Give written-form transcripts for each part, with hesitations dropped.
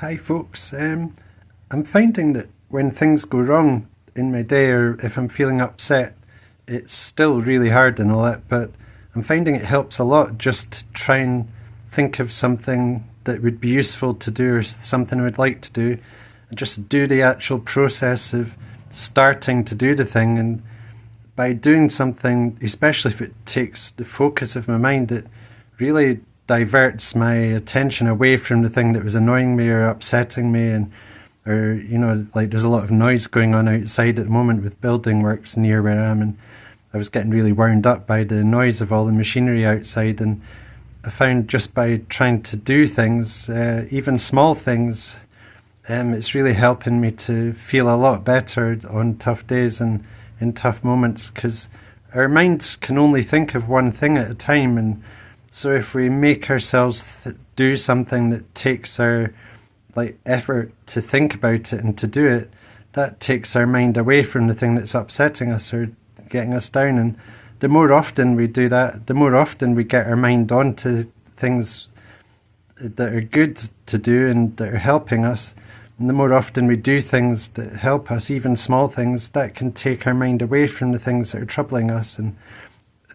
Hi folks, I'm finding that when things go wrong in my day or if I'm feeling upset, it's still really hard and all that, but I'm finding it helps a lot just to try and think of something that would be useful to do or something I would like to do, and just do the actual process of starting to do the thing. And by doing something, especially if it takes the focus of my mind, it really diverts my attention away from the thing that was annoying me or upsetting me. And or like there's a lot of noise going on outside at the moment with building works near where I am, and I was getting really wound up by the noise of all the machinery outside. And I found just by trying to do things, even small things, it's really helping me to feel a lot better on tough days and in tough moments, because our minds can only think of one thing at a time. And so if we make ourselves do something that takes our effort to think about it and to do it, that takes our mind away from the thing that's upsetting us or getting us down. And the more often we do that, the more often we get our mind onto things that are good to do and that are helping us. And the more often we do things that help us, even small things, that can take our mind away from the things that are troubling us. And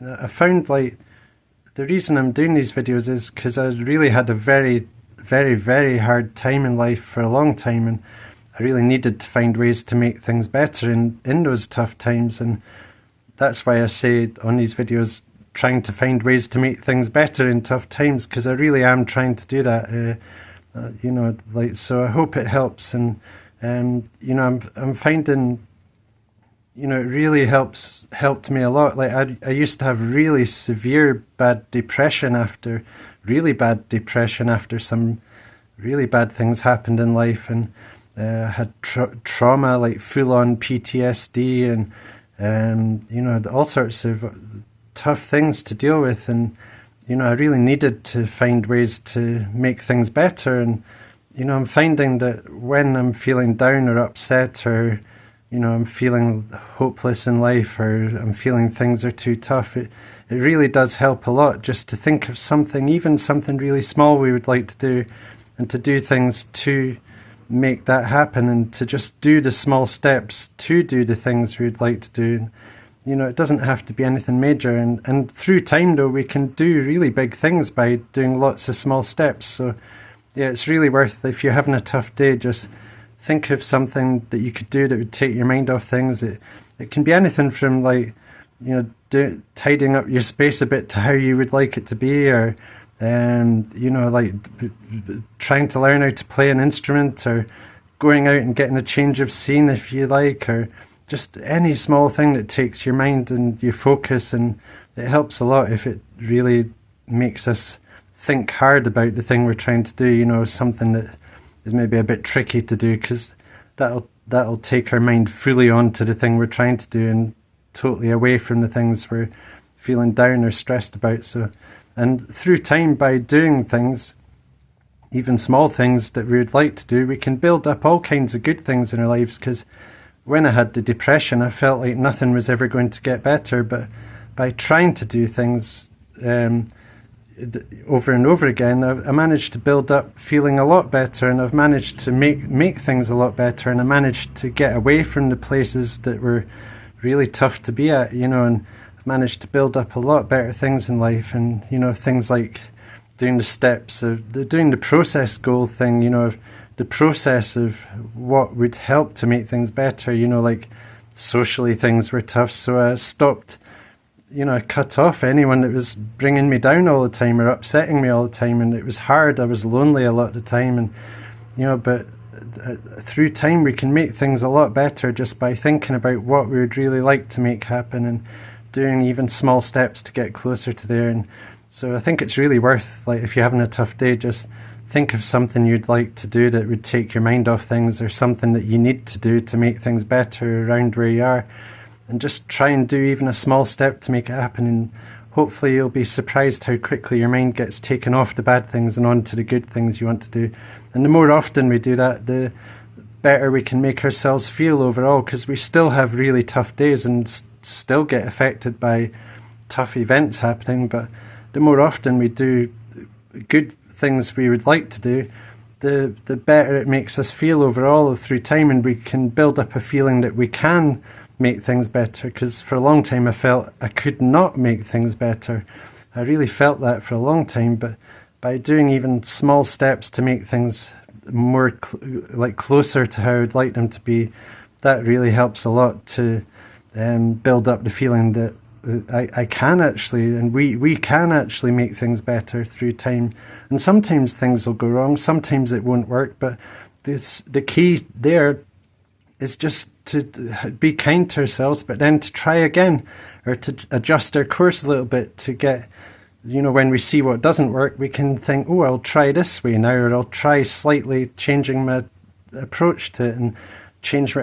I found the reason I'm doing these videos is because I really had a very, very, very hard time in life for a long time, and I really needed to find ways to make things better in those tough times. And that's why I say on these videos, trying to find ways to make things better in tough times, because I really am trying to do that. So I hope it helps. And I'm finding it really helped me a lot. I used to have really severe really bad depression after some really bad things happened in life, and I had trauma, like full-on PTSD, and all sorts of tough things to deal with. And I really needed to find ways to make things better. And I'm finding that when I'm feeling down or upset, or I'm feeling hopeless in life, or I'm feeling things are too tough, it really does help a lot just to think of something, even something really small we would like to do, and to do things to make that happen, and to just do the small steps to do the things we'd like to do. It doesn't have to be anything major. And through time, though, we can do really big things by doing lots of small steps. So yeah, it's really worth, if you're having a tough day, just think of something that you could do that would take your mind off things. It can be anything from tidying up your space a bit to how you would like it to be, or trying to learn how to play an instrument, or going out and getting a change of scene if you like, or just any small thing that takes your mind and your focus. And it helps a lot if it really makes us think hard about the thing we're trying to do, something that is maybe a bit tricky to do, because that'll take our mind fully onto the thing we're trying to do and totally away from the things we're feeling down or stressed about. So, and through time, by doing things, even small things that we would like to do, we can build up all kinds of good things in our lives. Because when I had the depression, I felt like nothing was ever going to get better. But by trying to do things over and over again, I managed to build up feeling a lot better, and I've managed to make things a lot better, and I managed to get away from the places that were really tough to be at, and I've managed to build up a lot better things in life. And things like doing the steps of doing the process goal thing, the process of what would help to make things better. Like socially things were tough, so I stopped, I cut off anyone that was bringing me down all the time or upsetting me all the time. And it was hard, I was lonely a lot of the time. And but through time we can make things a lot better just by thinking about what we would really like to make happen, and doing even small steps to get closer to there. And so I think it's really worth, if you're having a tough day, just think of something you'd like to do that would take your mind off things, or something that you need to do to make things better around where you are, and just try and do even a small step to make it happen. And hopefully you'll be surprised how quickly your mind gets taken off the bad things and onto the good things you want to do. And the more often we do that, the better we can make ourselves feel overall, because we still have really tough days and still get affected by tough events happening. But the more often we do good things we would like to do, the better it makes us feel overall through time, and we can build up a feeling that we can make things better, because for a long time I felt I could not make things better. I really felt that for a long time, but by doing even small steps to make things more closer to how I'd like them to be, that really helps a lot to build up the feeling that I can actually, and we can actually make things better through time. And sometimes things will go wrong, sometimes it won't work, but the key there is just to be kind to ourselves, but then to try again, or to adjust our course a little bit to get, when we see what doesn't work, we can think, oh, I'll try this way now, or I'll try slightly changing my approach to it, and change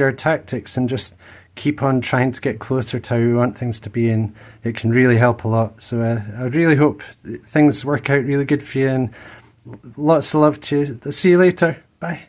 our tactics, and just keep on trying to get closer to how we want things to be, and it can really help a lot. So I really hope things work out really good for you, and lots of love to you. See you later. Bye.